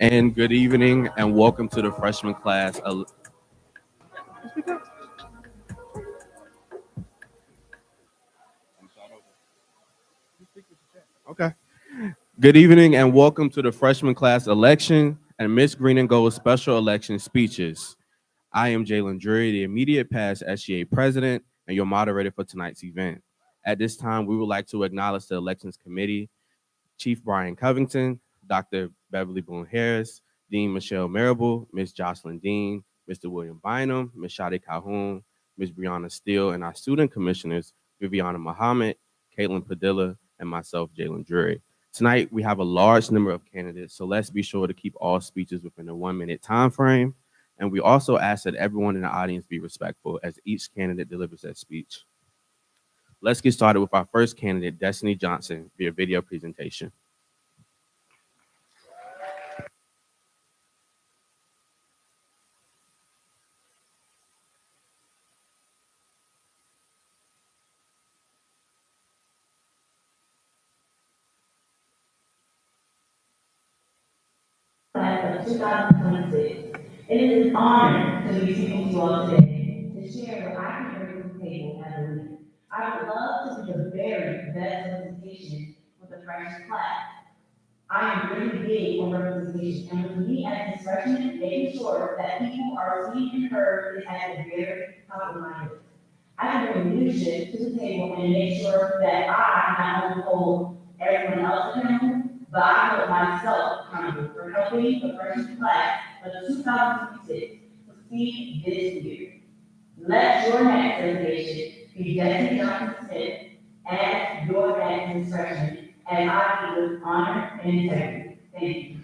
And good evening and welcome to the freshman class. Okay. Good evening and welcome to the freshman class election and Miss Green and Gold special election speeches. I am Jalen Drury, the immediate past SGA president and your moderator for tonight's event. At this time, we would like to acknowledge the elections committee, Chief Brian Covington, Dr. Beverly Boone Harris, Dean Michelle Marable, Ms. Jocelyn Dean, Mr. William Bynum, Ms. Shadi Calhoun, Ms. Brianna Steele, and our student commissioners, Viviana Muhammad, Caitlin Padilla, and myself, Jalen Drury. Tonight, we have a large number of candidates, so let's be sure to keep all speeches within a 1-minute time frame. And we also ask that everyone in the audience be respectful as each candidate delivers their speech. Let's get started with our first candidate, Destiny Johnson, via video presentation. Of 2026. It is an honor to be speaking to you all today to share what I can bring to the table as a leader. I would love to be the very best representation with the freshman class. I am really big on representation, and with me as this freshman, making sure that people are seen and heard is at the very top of my list. I can bring leadership to the table and make sure that I not only hold everyone else accountable, but I hold myself accountable for helping the freshman class of 2026 succeed this year. Let your next reservation be Jesse Johnson Smith as your next freshman, and I do with honor and integrity. Thank you.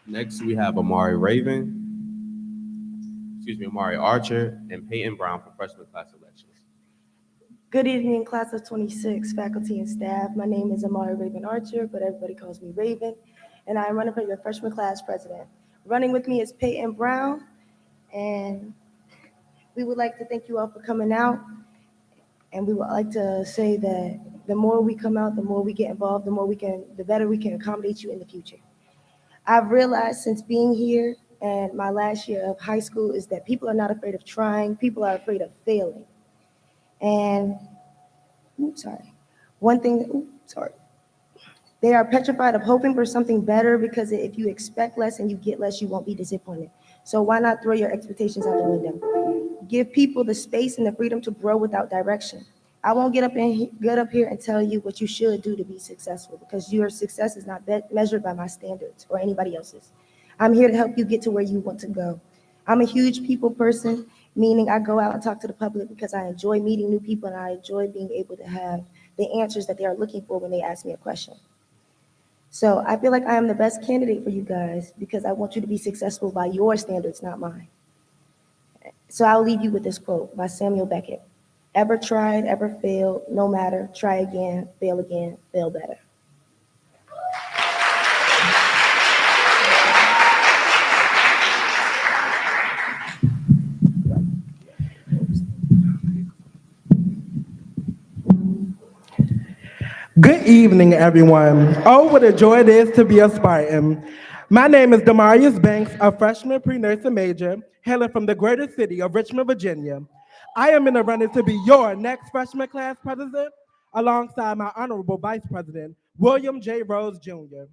Next, we have Amari Archer, and Peyton Brown for freshman class elections. Good evening, class of 26, faculty and staff. My name is Amari Raven Archer, but everybody calls me Raven, and I'm running for your freshman class president. Running with me is Peyton Brown, and we would like to thank you all for coming out, and we would like to say that the more we come out, the more we get involved, the better we can accommodate you in the future. I've realized since being here and my last year of high school is that people are not afraid of trying, people are afraid of failing. And, they are petrified of hoping for something better because if you expect less and you get less, you won't be disappointed. So why not throw your expectations out the window? Give people the space and the freedom to grow without direction. I won't get up here and tell you what you should do to be successful because your success is not measured by my standards or anybody else's. I'm here to help you get to where you want to go. I'm a huge people person, meaning I go out and talk to the public because I enjoy meeting new people and I enjoy being able to have the answers that they are looking for when they ask me a question. So I feel like I am the best candidate for you guys because I want you to be successful by your standards, not mine. So I'll leave you with this quote by Samuel Beckett. Ever tried, ever failed, no matter, try again, fail better. Good evening, everyone. Oh, what a joy it is to be a Spartan. My name is Demarius Banks, a freshman pre-nursing major, hailing from the greater city of Richmond, Virginia. I am in the running to be your next freshman class president, alongside my honorable vice president, William J. Rose Jr.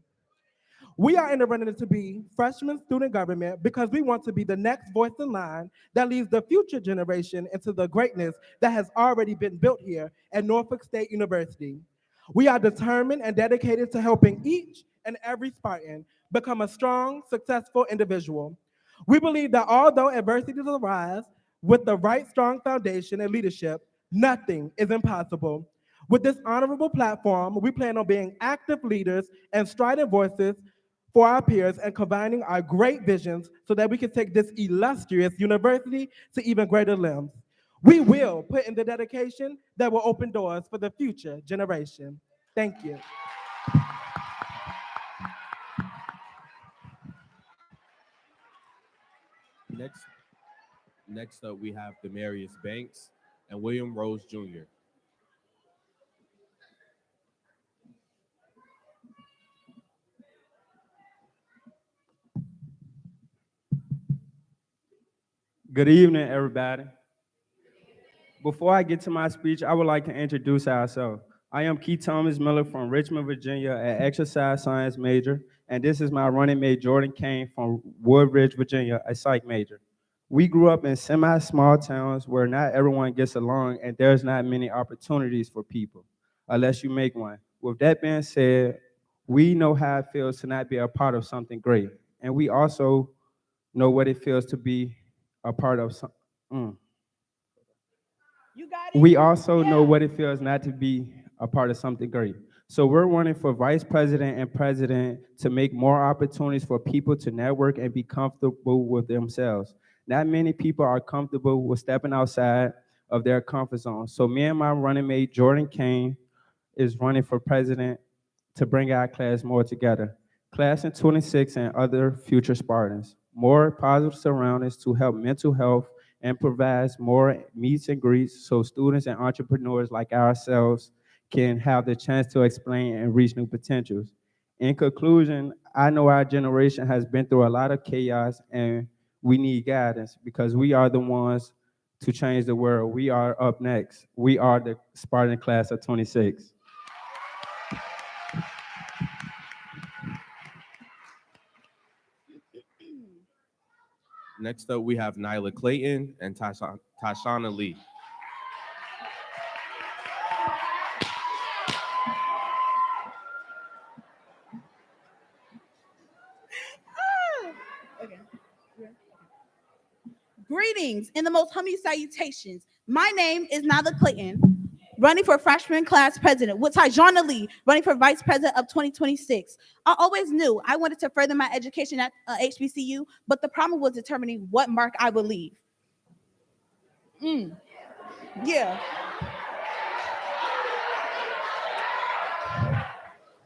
We are in the running to be freshman student government because we want to be the next voice in line that leads the future generation into the greatness that has already been built here at Norfolk State University. We are determined and dedicated to helping each and every Spartan become a strong, successful individual. We believe that although adversities arise, with the right strong foundation and leadership, nothing is impossible. With this honorable platform, we plan on being active leaders and strident voices for our peers and combining our great visions so that we can take this illustrious university to even greater limbs. We will put in the dedication that will open doors for the future generation. Thank you. Next, next up, we have Demarius Banks and William Rose Jr. Good evening, everybody. Before I get to my speech, I would like to introduce ourselves. I am Keith Thomas Miller from Richmond, Virginia, an exercise science major, and this is my running mate, Jordan Kane from Woodbridge, Virginia, a psych major. We grew up in semi-small towns where not everyone gets along and there's not many opportunities for people, unless you make one. With that being said, we know how it feels to not be a part of something great, and we also know what it feels to be a part of something. You got it? We also know Yeah. what it feels not to be a part of something great. So we're running for vice president and president to make more opportunities for people to network and be comfortable with themselves. Not many people are comfortable with stepping outside of their comfort zone. So me and my running mate Jordan Kane is running for president to bring our class more together. Class in 26 and other future Spartans. More positive surroundings to help mental health and provides more meets and greets so students and entrepreneurs like ourselves can have the chance to explain and reach new potentials. In conclusion, I know our generation has been through a lot of chaos and we need guidance because we are the ones to change the world. We are up next. We are the Spartan class of 26. Next up, we have Nyla Clayton and Tashana Lee. Okay. Greetings and the most humble salutations. My name is Nala Clayton, running for freshman class president, with Tyjana Lee running for vice president of 2026. I always knew I wanted to further my education at HBCU, but the problem was determining what mark I would leave. Yeah.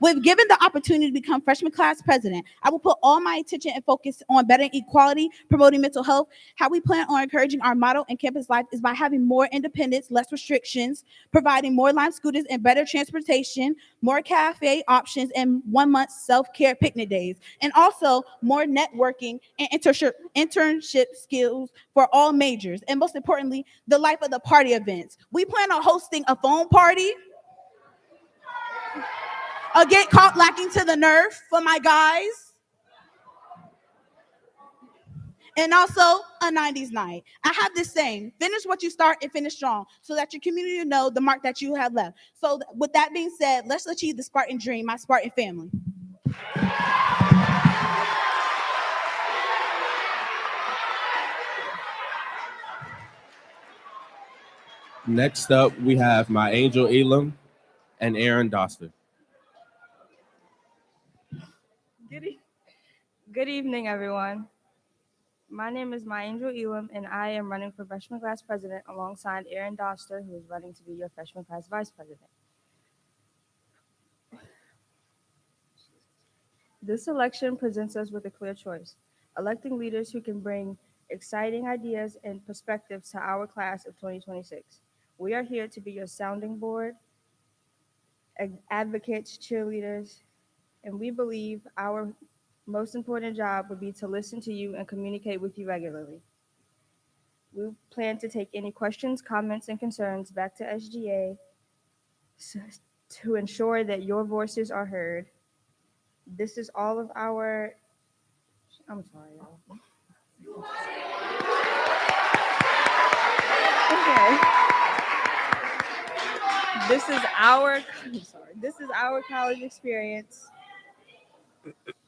With given the opportunity to become freshman class president, I will put all my attention and focus on bettering equality, promoting mental health. How we plan on encouraging our motto in campus life is by having more independence, less restrictions, providing more Lime scooters and better transportation, more cafe options, and 1 month self-care picnic days, and also more networking and internship skills for all majors. And most importantly, the life of the party events. We plan on hosting a phone party, a get caught lacking to the nerve for my guys, and also a 90s night. I have this saying, finish what you start and finish strong so that your community will know the mark that you have left. So with that being said, let's achieve the Spartan dream, my Spartan family. Next up, we have my Angel Elam and Aaron Doster. Good, good evening, everyone. My name is My Angel Elam, and I am running for freshman class president alongside Aaron Doster, who is running to be your freshman class vice president. This election presents us with a clear choice, electing leaders who can bring exciting ideas and perspectives to our class of 2026. We are here to be your sounding board, advocates, cheerleaders, and we believe our most important job would be to listen to you and communicate with you regularly. We plan to take any questions, comments, and concerns back to SGA to ensure that your voices are heard. This is all of our, I'm sorry, y'all. Okay. This is our college experience,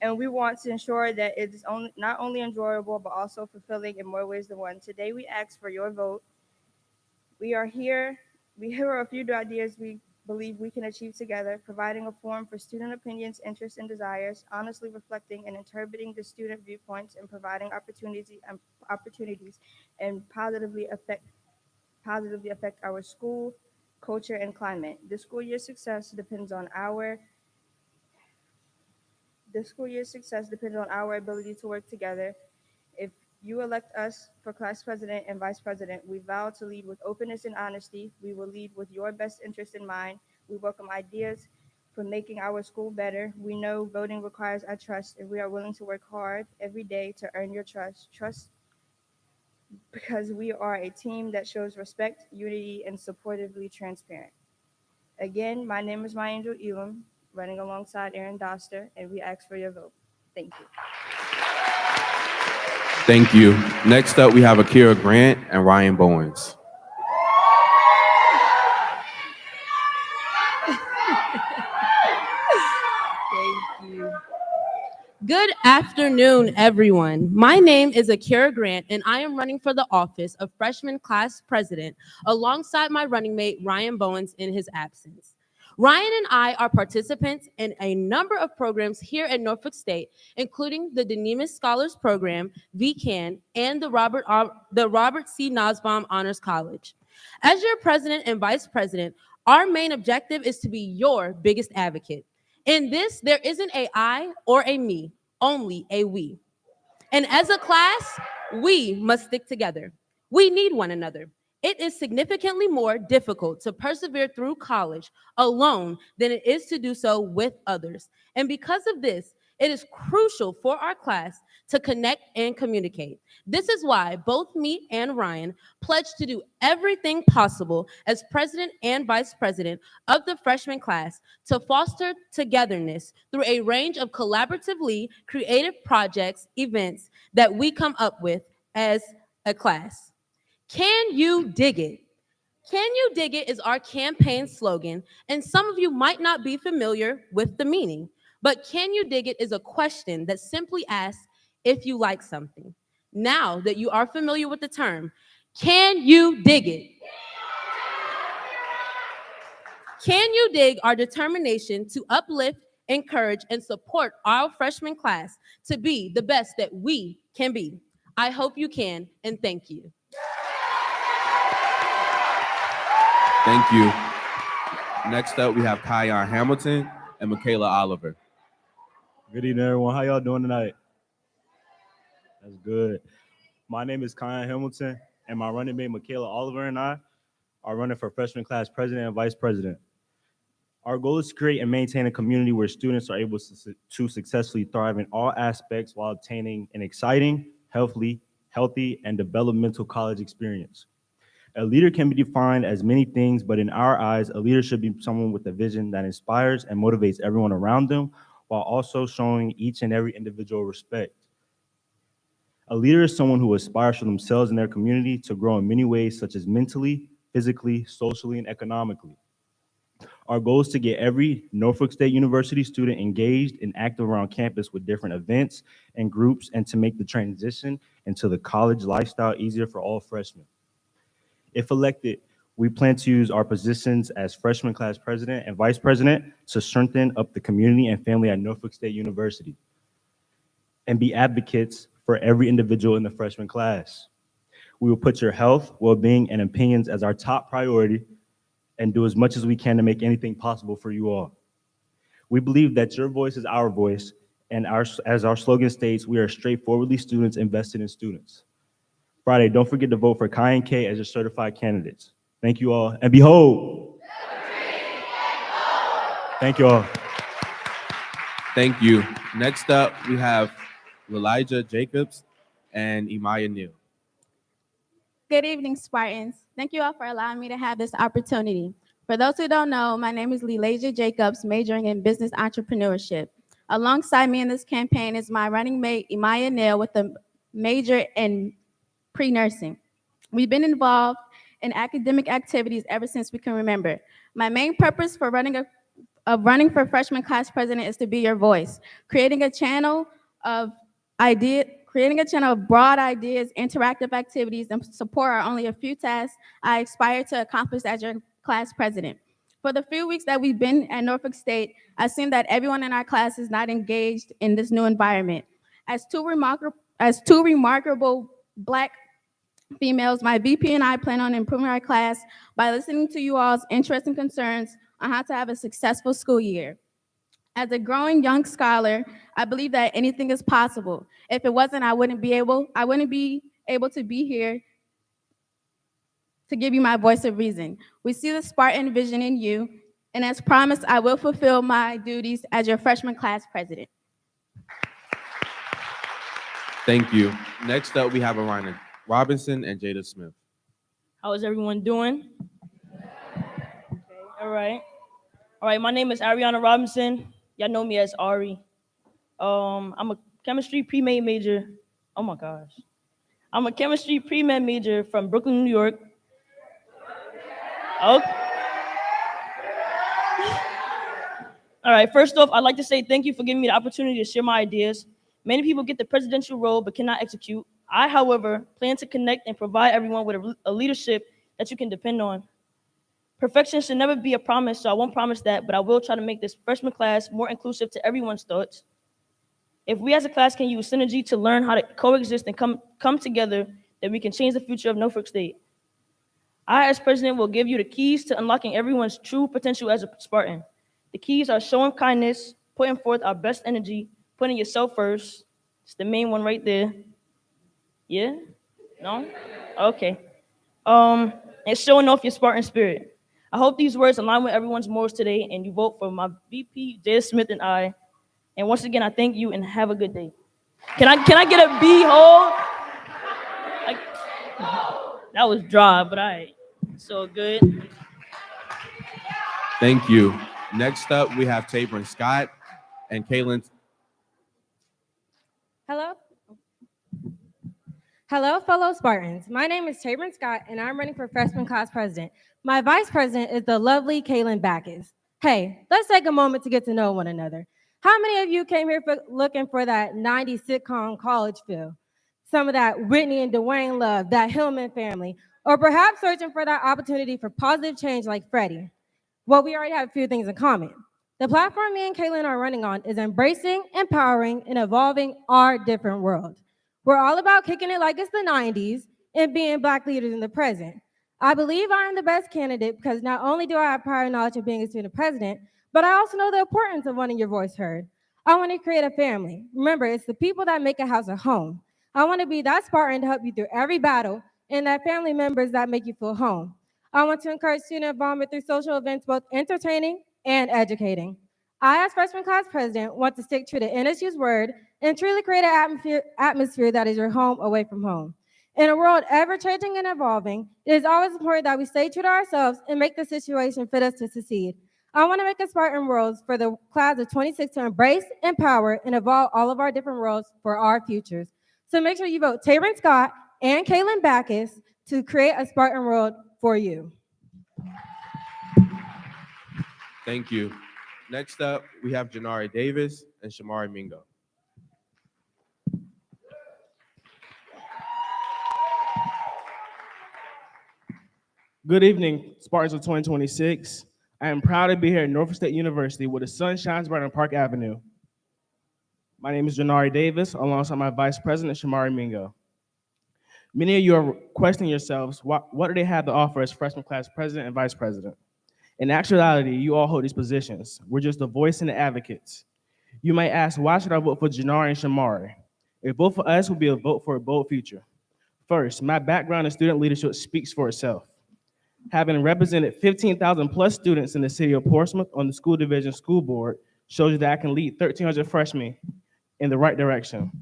and we want to ensure that it is not only enjoyable, but also fulfilling in more ways than one. Today, we ask for your vote. We are here. Here are a few ideas we believe we can achieve together, providing a forum for student opinions, interests, and desires, honestly reflecting and interpreting the student viewpoints, and providing opportunities and positively affect our school, culture, and climate. This school year's success depends on our ability to work together. If you elect us for class president and vice president, we vow to lead with openness and honesty. We will lead with your best interest in mind. We welcome ideas for making our school better. We know voting requires our trust, and we are willing to work hard every day to earn your trust. because we are a team that shows respect, unity, and supportively transparent. Again, my name is My Angel Elam, running alongside Aaron Doster, and we ask for your vote. Thank you. Thank you. Next up, we have Akira Grant and Ryan Bowens. Thank you. Good afternoon, everyone. My name is Akira Grant, and I am running for the office of freshman class president alongside my running mate, Ryan Bowens, in his absence. Ryan and I are participants in a number of programs here at Norfolk State, including the Denemis Scholars Program, VCAN, and the Robert C. Nussbaum Honors College. As your president and vice president, our main objective is to be your biggest advocate. In this, there isn't a I or a me, only a we. And as a class, we must stick together. We need one another. It is significantly more difficult to persevere through college alone than it is to do so with others. And because of this, it is crucial for our class to connect and communicate. This is why both me and Ryan pledged to do everything possible as president and vice president of the freshman class to foster togetherness through a range of collaboratively creative projects, events that we come up with as a class. Can you dig it? Can you dig it is our campaign slogan, and some of you might not be familiar with the meaning. But can you dig it is a question that simply asks if you like something. Now that you are familiar with the term, can you dig it? Can you dig our determination to uplift, encourage, and support our freshman class to be the best that we can be? I hope you can, and thank you. Thank you. Next up, we have Kyon Hamilton and Michaela Oliver. Good evening, everyone. How y'all doing tonight? That's good. My name is Kyan Hamilton, and my running mate, Michaela Oliver, and I are running for freshman class president and vice president. Our goal is to create and maintain a community where students are able to successfully thrive in all aspects while obtaining an exciting, healthy, and developmental college experience. A leader can be defined as many things, but in our eyes, a leader should be someone with a vision that inspires and motivates everyone around them while also showing each and every individual respect. A leader is someone who aspires for themselves and their community to grow in many ways, such as mentally, physically, socially, and economically. Our goal is to get every Norfolk State University student engaged and active around campus with different events and groups, and to make the transition into the college lifestyle easier for all freshmen. If elected, we plan to use our positions as freshman class president and vice president to strengthen up the community and family at Norfolk State University and be advocates for every individual in the freshman class. We will put your health, well-being, and opinions as our top priority and do as much as we can to make anything possible for you all. We believe that your voice is our voice, and as our slogan states, we are straightforwardly students invested in students. Friday, don't forget to vote for Kai and K as your certified candidates. Thank you all, and behold. Thank you all. Thank you. Next up, we have Elijah Jacobs and Imaya Neal. Good evening, Spartans. Thank you all for allowing me to have this opportunity. For those who don't know, my name is Lelasia Jacobs, majoring in business entrepreneurship. Alongside me in this campaign is my running mate, Imaya Neal, with a major in pre-nursing. We've been involved in academic activities ever since we can remember. My main purpose for running for freshman class president is to be your voice, creating a channel of broad ideas, interactive activities, and support are only a few tasks I aspire to accomplish as your class president. For the few weeks that we've been at Norfolk State, I've seen that everyone in our class is not engaged in this new environment. As two remarkable Black females, my VP and I plan on improving our class by listening to you all's interests and concerns on how to have a successful school year. As a growing young scholar, I believe that anything is possible. If it wasn't, I wouldn't be able to be here to give you my voice of reason. We see the Spartan vision in you, and as promised, I will fulfill my duties as your freshman class president. Thank you. Next up, we have Arina Robinson, and Jada Smith. How is everyone doing? Okay, all right. All right, my name is Ariana Robinson. Y'all know me as Ari. I'm a chemistry pre-med major. Oh my gosh. I'm a chemistry pre-med major from Brooklyn, New York. Oh. All right, first off, I'd like to say thank you for giving me the opportunity to share my ideas. Many people get the presidential role but cannot execute. I, however, plan to connect and provide everyone with a leadership that you can depend on. Perfection should never be a promise, so I won't promise that, but I will try to make this freshman class more inclusive to everyone's thoughts. If we as a class can use synergy to learn how to coexist and come together, then we can change the future of Norfolk State. I, as president, will give you the keys to unlocking everyone's true potential as a Spartan. The keys are showing kindness, putting forth our best energy, putting yourself first. It's the main one right there. Yeah? No? Okay. And showing off your Spartan spirit. I hope these words align with everyone's morals today and you vote for my VP, Jada Smith, and I. And once again, I thank you and have a good day. Can I get a B hole? Like, that was dry, but all right. So good. Thank you. Next up, we have Tabron Scott and Kaylin. Hello? Hello, fellow Spartans. My name is Tabron Scott, and I'm running for freshman class president. My vice president is the lovely Kaylin Backus. Hey, let's take a moment to get to know one another. How many of you came here looking for that 90s sitcom college feel? Some of that Whitney and Dwayne love, that Hillman family, or perhaps searching for that opportunity for positive change like Freddie? Well, we already have a few things in common. The platform me and Kaylin are running on is embracing, empowering, and evolving our different world. We're all about kicking it like it's the 90s and being Black leaders in the present. I believe I am the best candidate because not only do I have prior knowledge of being a student president, but I also know the importance of wanting your voice heard. I want to create a family. Remember, it's the people that make a house a home. I want to be that Spartan to help you through every battle and that family members that make you feel home. I want to encourage student involvement through social events, both entertaining and educating. I, as freshman class president, want to stick true to NSU's word and truly create an atmosphere that is your home away from home. In a world ever changing and evolving, it is always important that we stay true to ourselves and make the situation fit us to succeed. I want to make a Spartan world for the class of 26 to embrace, empower, and evolve all of our different worlds for our futures. So make sure you vote Tabron Scott and Kaylin Backus to create a Spartan world for you. Thank you. Next up, we have Janari Davis and Shamari Mingo. Good evening, Spartans of 2026. I am proud to be here at Norfolk State University where the sun shines bright on Park Avenue. My name is Janari Davis, alongside my Vice President, Shamari Mingo. Many of you are questioning yourselves, what do they have to offer as freshman class president and vice president? In actuality, you all hold these positions. We're just the voice and the advocates. You might ask, why should I vote for Janari and Shamari? A vote for us will be a vote for a bold future. First, my background in student leadership speaks for itself. Having represented 15,000 plus students in the city of Portsmouth on the school division school board shows you that I can lead 1,300 freshmen in the right direction.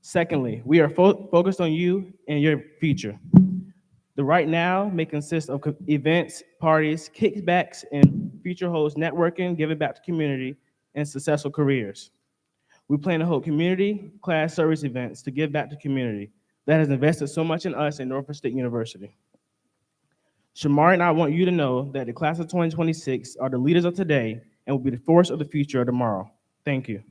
Secondly, we are focused on you and your future. The right now may consist of events, parties, kickbacks, and future holds networking, giving back to community, and successful careers. We plan to hold community class service events to give back to community that has invested so much in us at Norfolk State University. Shamari and I want you to know that the class of 2026 are the leaders of today and will be the force of the future of tomorrow. Thank you.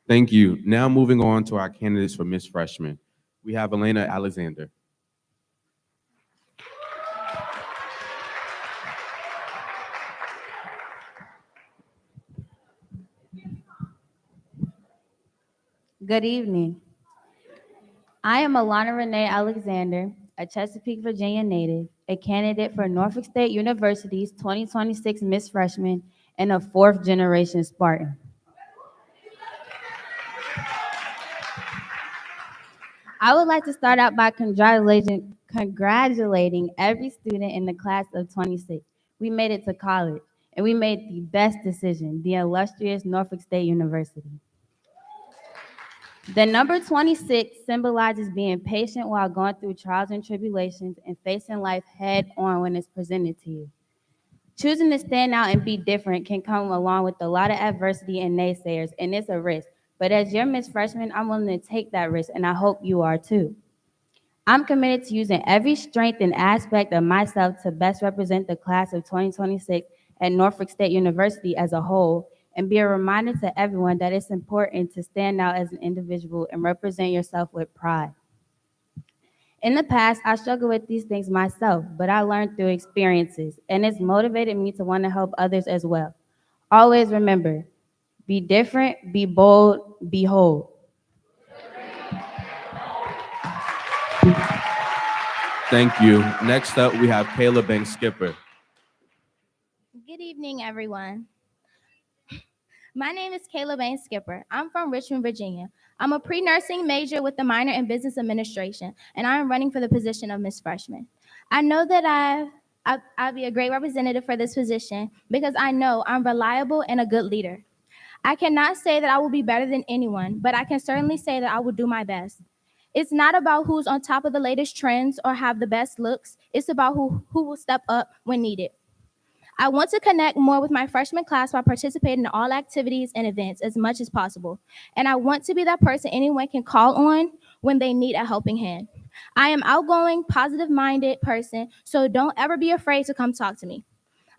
Thank you. Now moving on to our candidates for Miss Freshman. We have Elena Alexander. Good evening. I am Alana Renee Alexander, a Chesapeake, Virginia native, a candidate for Norfolk State University's 2026 Miss Freshman, and a fourth generation Spartan. I would like to start out by congratulating every student in the class of 26. We made it to college, and we made the best decision, the illustrious Norfolk State University. The number 26 symbolizes being patient while going through trials and tribulations and facing life head on when it's presented to you. Choosing to stand out and be different can come along with a lot of adversity and naysayers, and it's a risk. But as your Miss Freshman, I'm willing to take that risk, and I hope you are too. I'm committed to using every strength and aspect of myself to best represent the class of 2026 at Norfolk State University as a whole, and be a reminder to everyone that it's important to stand out as an individual and represent yourself with pride. In the past, I struggled with these things myself, but I learned through experiences, and it's motivated me to want to help others as well. Always remember, be different, be bold, be whole. Thank you. Next up, we have Kayla Banks Skipper. Good evening, everyone. My name is Kayla Bain Skipper. I'm from Richmond, Virginia. I'm a pre-nursing major with a minor in business administration, and I am running for the position of Miss Freshman. I know that I'll be a great representative for this position because I know I'm reliable and a good leader. I cannot say that I will be better than anyone, but I can certainly say that I will do my best. It's not about who's on top of the latest trends or have the best looks. It's about who will step up when needed. I want to connect more with my freshman class by participating in all activities and events as much as possible. And I want to be that person anyone can call on when they need a helping hand. I am outgoing, positive-minded person, so don't ever be afraid to come talk to me.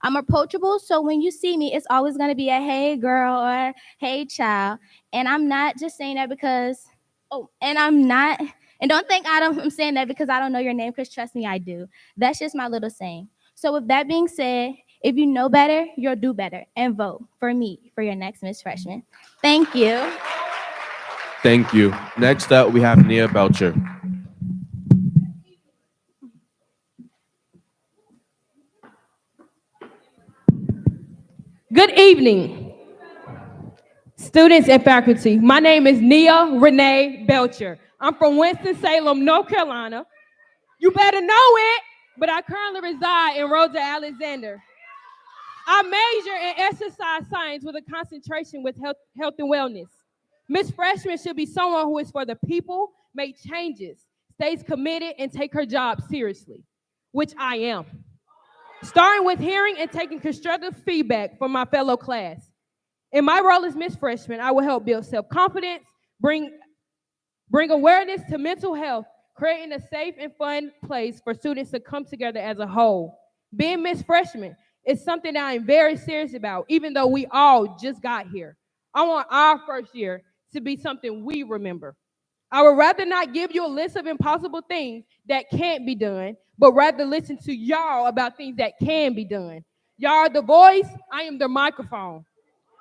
I'm approachable, so when you see me, it's always going to be a hey girl or hey child. And I'm not just saying that because, and don't think I'm saying that because I don't know your name, because trust me, I do. That's just my little saying. So with that being said, if you know better, you'll do better, and vote for me for your next Miss Freshman. Thank you. Thank you. Next up, we have Nia Belcher. Good evening, students and faculty. My name is Nia Renee Belcher. I'm from Winston-Salem, North Carolina. You better know it, but I currently reside in Rosa Alexander. I major in exercise science with a concentration with health and wellness. Miss Freshman should be someone who is for the people, make changes, stays committed, and take her job seriously, which I am. Starting with hearing and taking constructive feedback from my fellow class. In my role as Miss Freshman, I will help build self-confidence, bring awareness to mental health, creating a safe and fun place for students to come together as a whole. Being Miss Freshman is something that I'm very serious about, even though we all just got here. I want our first year to be something we remember. I would rather not give you a list of impossible things that can't be done, but rather listen to y'all about things that can be done. Y'all are the voice, I am the microphone.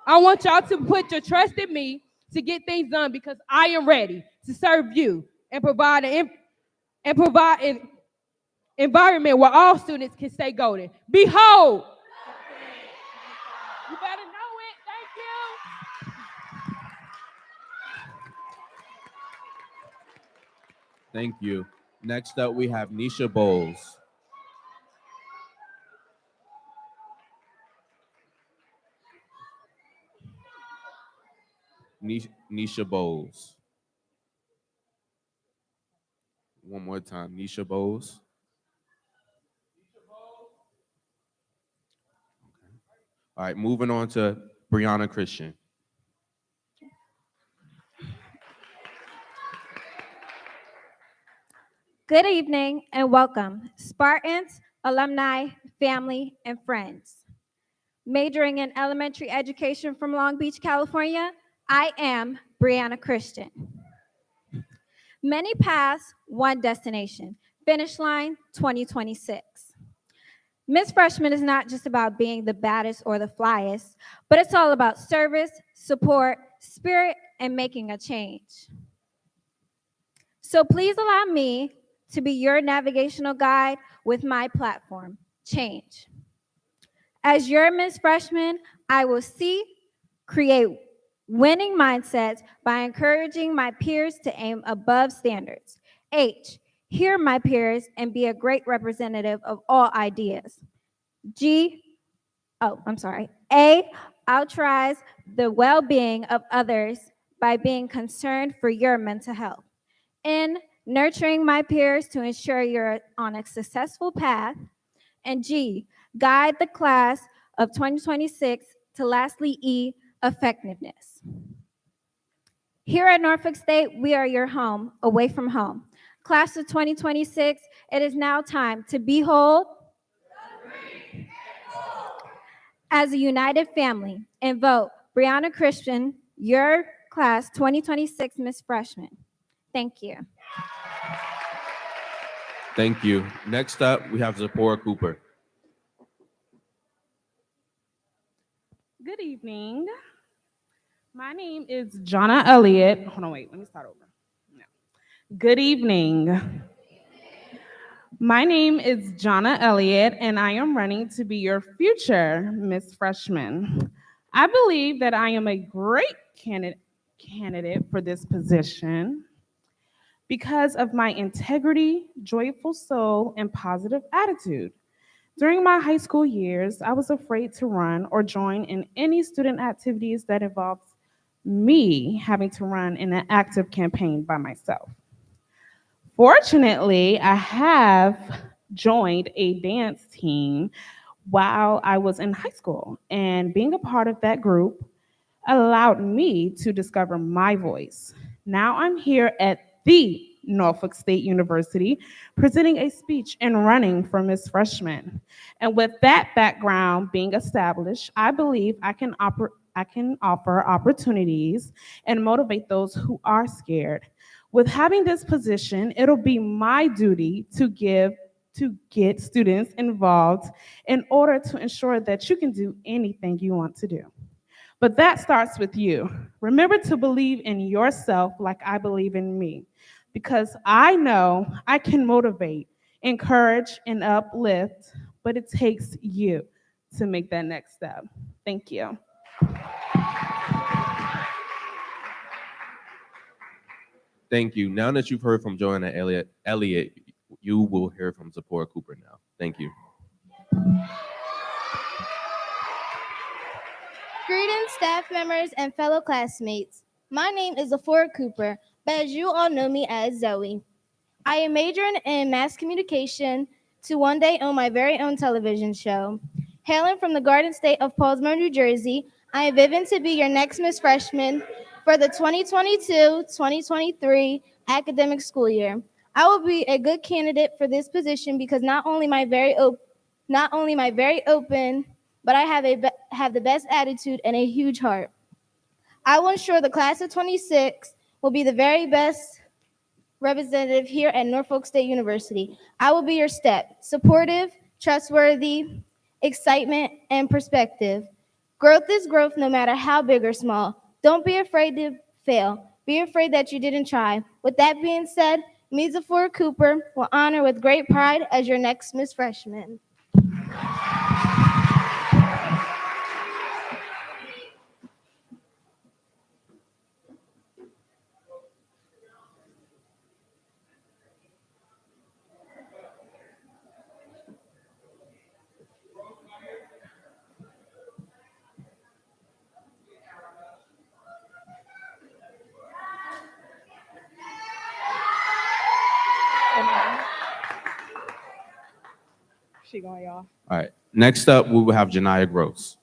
I want y'all to put your trust in me to get things done because I am ready to serve you and provide an environment where all students can stay golden. Behold! You better know it. Thank you. Thank you. Next up, we have Nisha Bowles. Nisha Bowles. One more time, Nisha Bowles. All right, moving on to Brianna Christian. Good evening and welcome, Spartans, alumni, family, and friends. Majoring in elementary education from Long Beach, California, I am Brianna Christian. Many paths, one destination. Finish line 2026. Miss Freshman is not just about being the baddest or the flyest, but it's all about service, support, spirit, and making a change. So please allow me to be your navigational guide with my platform, Change. As your Miss Freshman, I will see, create winning mindsets by encouraging my peers to aim above standards. H, hear my peers and be a great representative of all ideas. A, authorize the well-being of others by being concerned for your mental health. N, nurturing my peers to ensure you're on a successful path. And G, guide the class of 2026 to lastly E, effectiveness. Here at Norfolk State, we are your home, away from home. Class of 2026, it is now time to behold as a united family and vote Brianna Christian, your class 2026 Miss Freshman. Thank you. Thank you. Next up, we have Zipporah Cooper. Good evening. My name is Jonna Elliott. Hold on, wait, let me start over. No. Good evening. My name is Jonna Elliott, and I am running to be your future Miss Freshman. I believe that I am a great candidate for this position because of my integrity, joyful soul, and positive attitude. During my high school years, I was afraid to run or join in any student activities that involved me having to run in an active campaign by myself. Fortunately, I have joined a dance team while I was in high school, and being a part of that group allowed me to discover my voice. Now I'm here at the Norfolk State University presenting a speech and running for Miss Freshman. And with that background being established, I believe I can offer opportunities and motivate those who are scared. With having this position, it'll be my duty to get students involved in order to ensure that you can do anything you want to do. But that starts with you. Remember to believe in yourself like I believe in me, because I know I can motivate, encourage, and uplift, but it takes you to make that next step. Thank you. Thank you. Now that you've heard from Joanna Elliott, you will hear from Zipporah Cooper now. Thank you. Greetings, staff members and fellow classmates. My name is Zipporah Cooper, but as you all know me as Zoe. I am majoring in mass communication to one day own my very own television show. Hailing from the Garden State of Paulsboro, New Jersey, I am viving to be your next Miss Freshman for the 2022-2023 academic school year. I will be a good candidate for this position because not only my very open, but I have the best attitude and a huge heart. I will ensure the class of 26 will be the very best representative here at Norfolk State University. I will be your step, supportive, trustworthy, excitement, and perspective. Growth is growth no matter how big or small. Don't be afraid to fail. Be afraid that you didn't try. With that being said, me, Zipporah Cooper, will honor with great pride as your next Miss Freshman. She going, y'all. All right. Next up, we will have Janiyah Gross.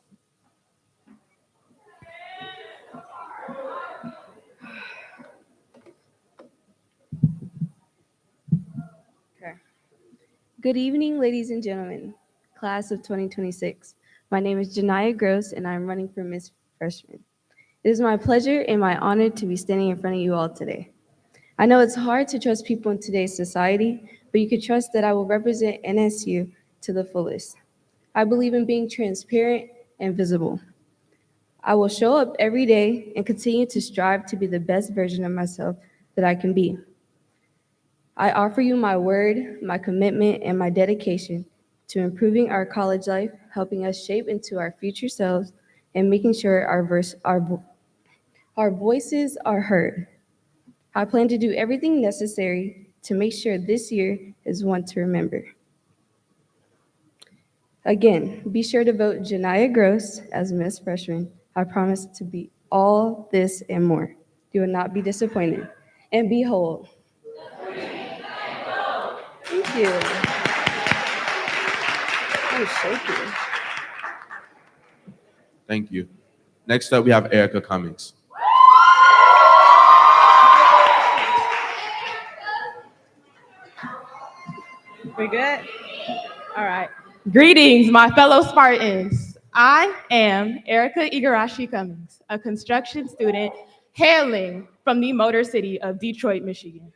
Good evening, ladies and gentlemen, class of 2026. My name is Janiyah Gross, and I'm running for Miss Freshman. It is my pleasure and my honor to be standing in front of you all today. I know it's hard to trust people in today's society, but you can trust that I will represent NSU to the fullest. I believe in being transparent and visible. I will show up every day and continue to strive to be the best version of myself that I can be. I offer you my word, my commitment, and my dedication to improving our college life, helping us shape into our future selves, and making sure our voices are heard. I plan to do everything necessary to make sure this year is one to remember. Again, be sure to vote Janiyah Gross as Miss Freshman. I promise to be all this and more. You will not be disappointed. And behold, thank you. I'm shaking. Thank you. Next up, we have Erica Cummings. We good? All right. Greetings, my fellow Spartans. I am Erica Igarashi Cummings, a construction student hailing from the Motor City of Detroit, Michigan.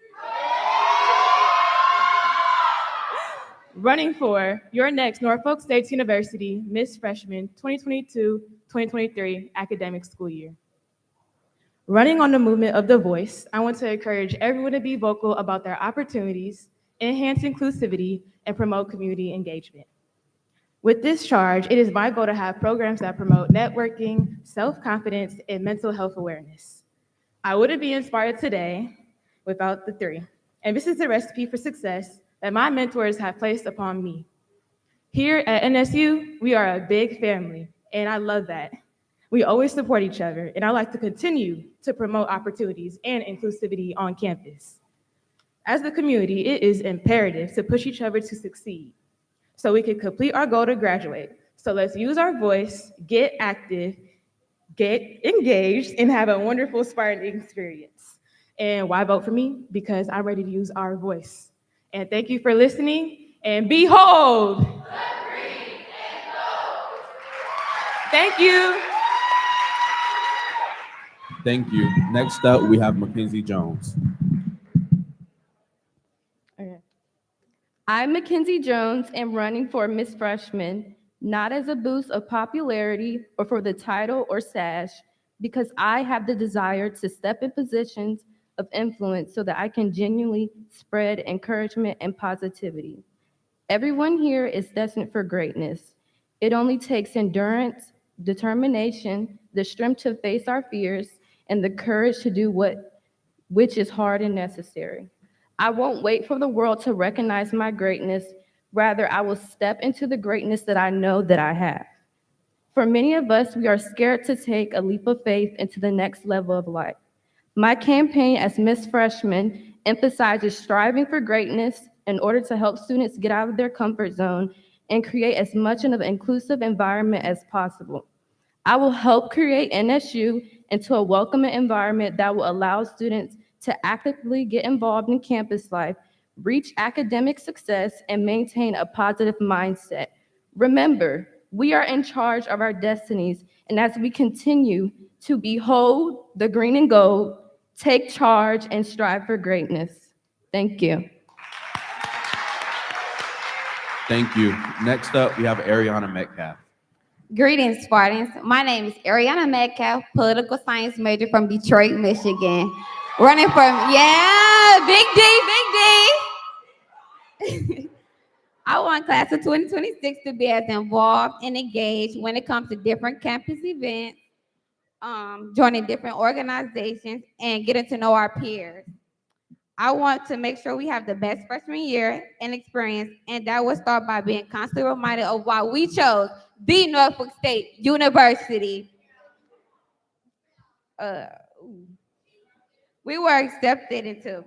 Running for your next Norfolk State University Miss Freshman 2022-2023 academic school year. Running on the movement of the voice, I want to encourage everyone to be vocal about their opportunities, enhance inclusivity, and promote community engagement. With this charge, it is my goal to have programs that promote networking, self-confidence, and mental health awareness. I wouldn't be inspired today without the three. And this is the recipe for success that my mentors have placed upon me. Here at NSU, we are a big family, and I love that. We always support each other, and I like to continue to promote opportunities and inclusivity on campus. As a community, it is imperative to push each other to succeed so we can complete our goal to graduate. So let's use our voice, get active, get engaged, and have a wonderful Spartan experience. And why vote for me? Because I'm ready to use our voice. And thank you for listening, and behold! Thank you. Thank you. Next up, we have Mackenzie Jones. Okay. I'm Mackenzie Jones and running for Miss Freshman, not as a boost of popularity or for the title or sash, because I have the desire to step in positions of influence so that I can genuinely spread encouragement and positivity. Everyone here is destined for greatness. It only takes endurance, determination, the strength to face our fears, and the courage to do which is hard and necessary. I won't wait for the world to recognize my greatness. Rather, I will step into the greatness that I know that I have. For many of us, we are scared to take a leap of faith into the next level of life. My campaign as Miss Freshman emphasizes striving for greatness in order to help students get out of their comfort zone and create as much of an inclusive environment as possible. I will help create NSU into a welcoming environment that will allow students to actively get involved in campus life, reach academic success, and maintain a positive mindset. Remember, we are in charge of our destinies, and as we continue to behold the green and gold, take charge and strive for greatness. Thank you. Thank you. Next up, we have Ariana Metcalf. Greetings, Spartans. My name is Ariana Metcalf, political science major from Detroit, Michigan. Running from, Big D. I want class of 2026 to be as involved and engaged when it comes to different campus events, joining different organizations, and getting to know our peers. I want to make sure we have the best freshman year and experience, and that will start by being constantly reminded of why we chose the Norfolk State University. We were accepted into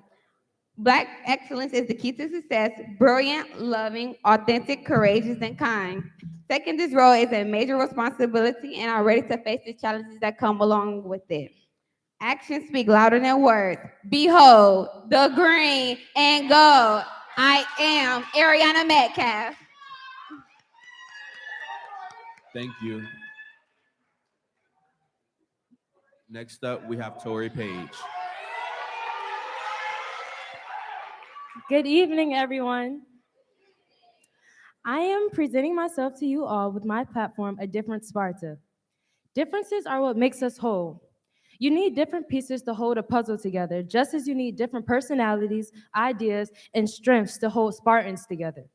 Black excellence is the key to success, brilliant, loving, authentic, courageous, and kind. Taking this role is a major responsibility and are ready to face the challenges that come along with it. Actions speak louder than words. Behold, the green and gold. I am Ariana Metcalf. Thank you. Next up, we have Tori Page. Good evening, everyone. I am presenting myself to you all with my platform, A Different Sparta. Differences are what makes us whole. You need different pieces to hold a puzzle together, just as you need different personalities, ideas, and strengths to hold Spartans together.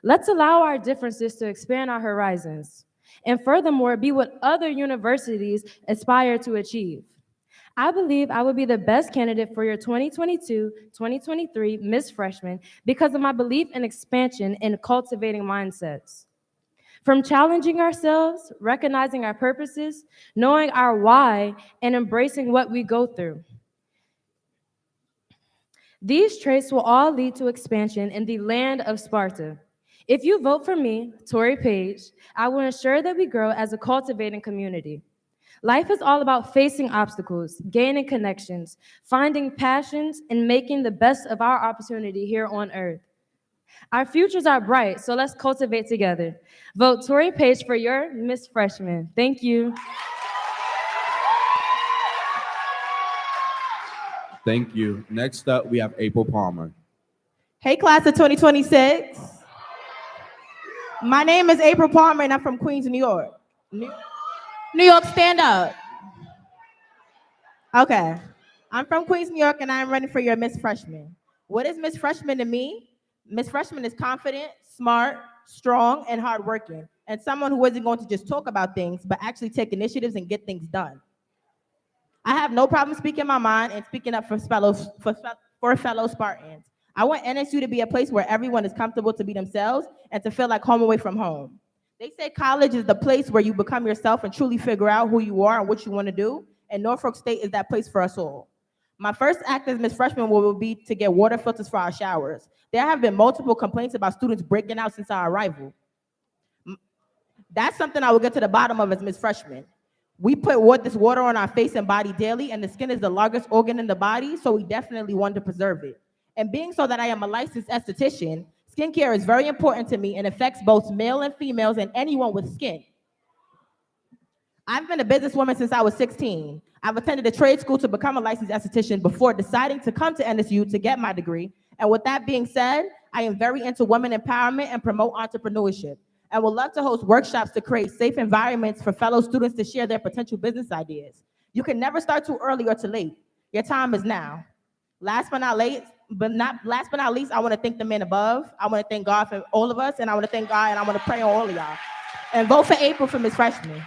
Let's allow our differences to expand our horizons, and furthermore, be what other universities aspire to achieve. I believe I would be the best candidate for your 2022-2023 Miss Freshman because of my belief in expansion and cultivating mindsets. From challenging ourselves, recognizing our purposes, knowing our why, and embracing what we go through. These traits will all lead to expansion in the land of Sparta. If you vote for me, Tori Page, I will ensure that we grow as a cultivating community. Life is all about facing obstacles, gaining connections, finding passions, and making the best of our opportunity here on earth. Our futures are bright, so let's cultivate together. Vote Tori Page for your Miss Freshman. Thank you. Thank you. Next up, we have April Palmer. Hey, class of 2026. My name is April Palmer, and I'm from Queens, New York. New York, stand up. Okay. I'm from Queens, New York, and I'm running for your Miss Freshman. What is Miss Freshman to me? Miss Freshman is confident, smart, strong, and hardworking, and someone who isn't going to just talk about things, but actually take initiatives and get things done. I have no problem speaking my mind and speaking up for fellow Spartans. I want NSU to be a place where everyone is comfortable to be themselves and to feel like home away from home. They say college is the place where you become yourself and truly figure out who you are and what you want to do, and Norfolk State is that place for us all. My first act as Miss Freshman will be to get water filters for our showers. There have been multiple complaints about students breaking out since our arrival. That's something I will get to the bottom of as Miss Freshman. We put this water on our face and body daily, and the skin is the largest organ in the body, so we definitely want to preserve it. And being so that I am a licensed esthetician, skincare is very important to me and affects both male and females and anyone with skin. I've been a businesswoman since I was 16. I've attended a trade school to become a licensed esthetician before deciding to come to NSU to get my degree. And with that being said, I am very into women empowerment and promote entrepreneurship, and would love to host workshops to create safe environments for fellow students to share their potential business ideas. You can never start too early or too late. Your time is now. Last but not least, I want to thank the men above. I want to thank God for all of us, and I want to thank God, and I want to pray on all of y'all. And vote for April for Miss Freshman.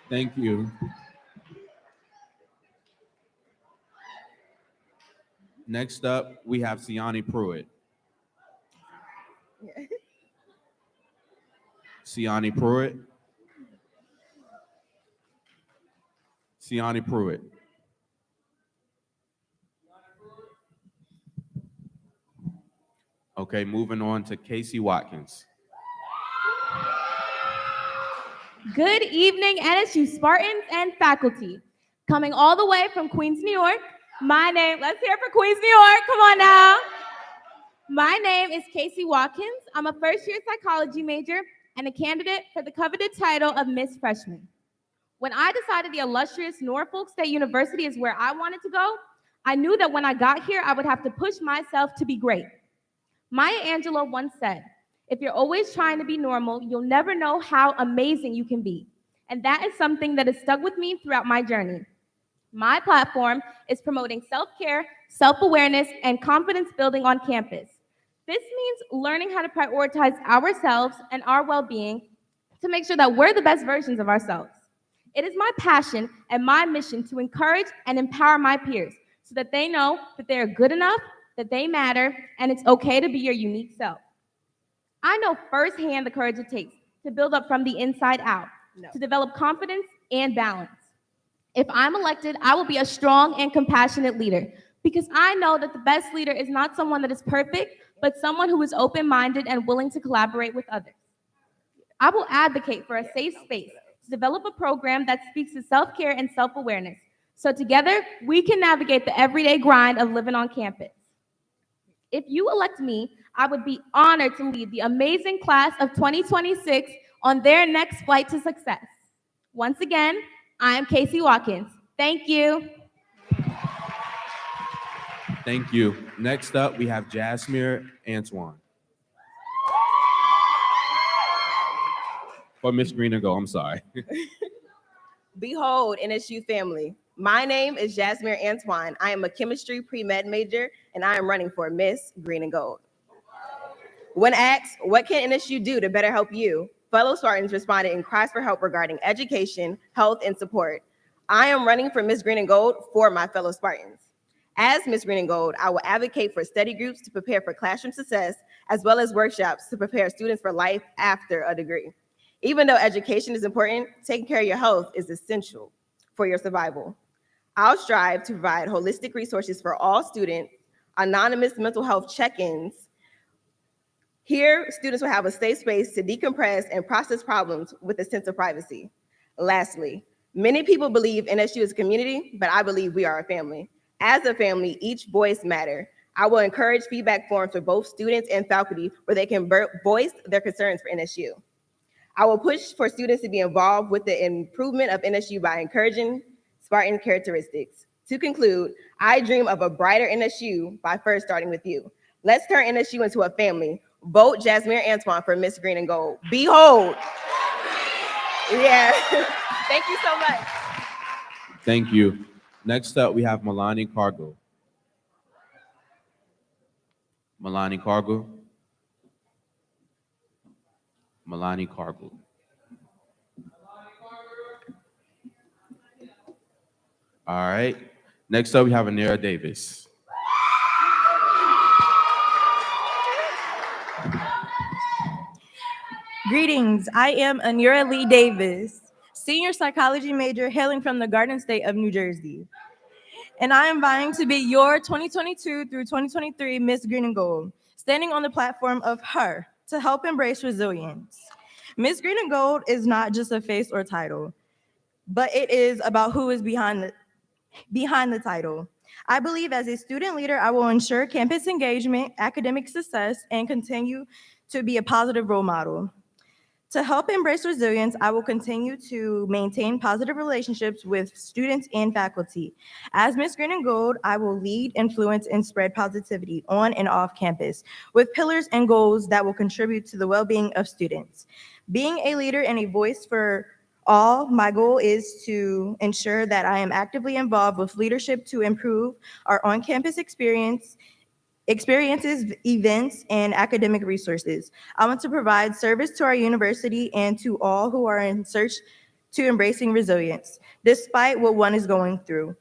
Thank you. Next up, we have Siani Pruitt. Siani Pruitt. Siani Pruitt. Okay, moving on to Casey Watkins. Good evening, NSU Spartans and faculty. Coming all the way from Queens, New York, let's hear it for Queens, New York, come on now. My name is Casey Watkins. I'm a first-year psychology major and a candidate for the coveted title of Miss Freshman. When I decided the illustrious Norfolk State University is where I wanted to go, I knew that when I got here, I would have to push myself to be great. Maya Angelou once said, "If you're always trying to be normal, you'll never know how amazing you can be." And that is something that has stuck with me throughout my journey. My platform is promoting self-care, self-awareness, and confidence building on campus. This means learning how to prioritize ourselves and our well-being to make sure that we're the best versions of ourselves. It is my passion and my mission to encourage and empower my peers so that they know that they are good enough, that they matter, and it's okay to be your unique self. I know firsthand the courage it takes to build up from the inside out, to develop confidence and balance. If I'm elected, I will be a strong and compassionate leader because I know that the best leader is not someone that is perfect, but someone who is open-minded and willing to collaborate with others. I will advocate for a safe space to develop a program that speaks to self-care and self-awareness, so together we can navigate the everyday grind of living on campus. If you elect me, I would be honored to lead the amazing class of 2026 on their next flight to success. Once again, I am Casey Watkins. Thank you. Thank you. Next up, we have Jasmine Antoine. Or Miss Green and Go, I'm sorry. Behold, NSU family. My name is Jasmine Antoine. I am a chemistry pre-med major, and I am running for Miss Green and Gold. When asked, what can NSU do to better help you? Fellow Spartans responded in cries for help regarding education, health, and support. I am running for Miss Green and Gold for my fellow Spartans. As Miss Green and Gold, I will advocate for study groups to prepare for classroom success, as well as workshops to prepare students for life after a degree. Even though education is important, taking care of your health is essential for your survival. I'll strive to provide holistic resources for all students, anonymous mental health check-ins. Here, students will have a safe space to decompress and process problems with a sense of privacy. Lastly, many people believe NSU is a community, but I believe we are a family. As a family, each voice matters. I will encourage feedback forums for both students and faculty where they can voice their concerns for NSU. I will push for students to be involved with the improvement of NSU by encouraging Spartan characteristics. To conclude, I dream of a brighter NSU by first starting with you. Let's turn NSU into a family. Vote Jasmine Antoine for Miss Green and Gold. Behold. Yeah. Thank you so much. Thank you. Next up, we have Milani Cargo. Milani Cargo. Milani Cargo. All right. Next up, we have Anira Davis. Greetings, I am Anura Lee Davis, senior psychology major hailing from the Garden State of New Jersey. And I am vying to be your 2022 through 2023 Miss Green and Gold, standing on the platform of her to help embrace resilience. Miss Green and Gold is not just a face or title, but it is about who is behind the title. I believe as a student leader, I will ensure campus engagement, academic success, and continue to be a positive role model. To help embrace resilience, I will continue to maintain positive relationships with students and faculty. As Miss Green and Gold, I will lead, influence, and spread positivity on and off campus with pillars and goals that will contribute to the well-being of students. Being a leader and a voice for all, my goal is to ensure that I am actively involved with leadership to improve our on-campus experiences, events, and academic resources. I want to provide service to our university and to all who are in search to embracing resilience, despite what one is going through.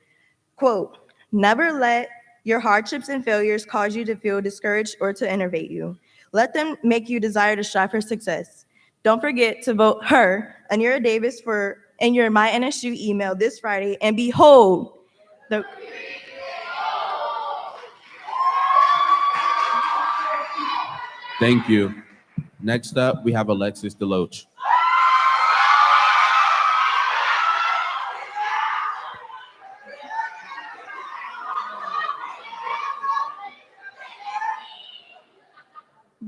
Quote, never let your hardships and failures cause you to feel discouraged or to enervate you. Let them make you desire to strive for success. Don't forget to vote her, Anira Davis, in your My NSU email this Friday, and behold, the Thank you. Next up, we have Alexis Deloach.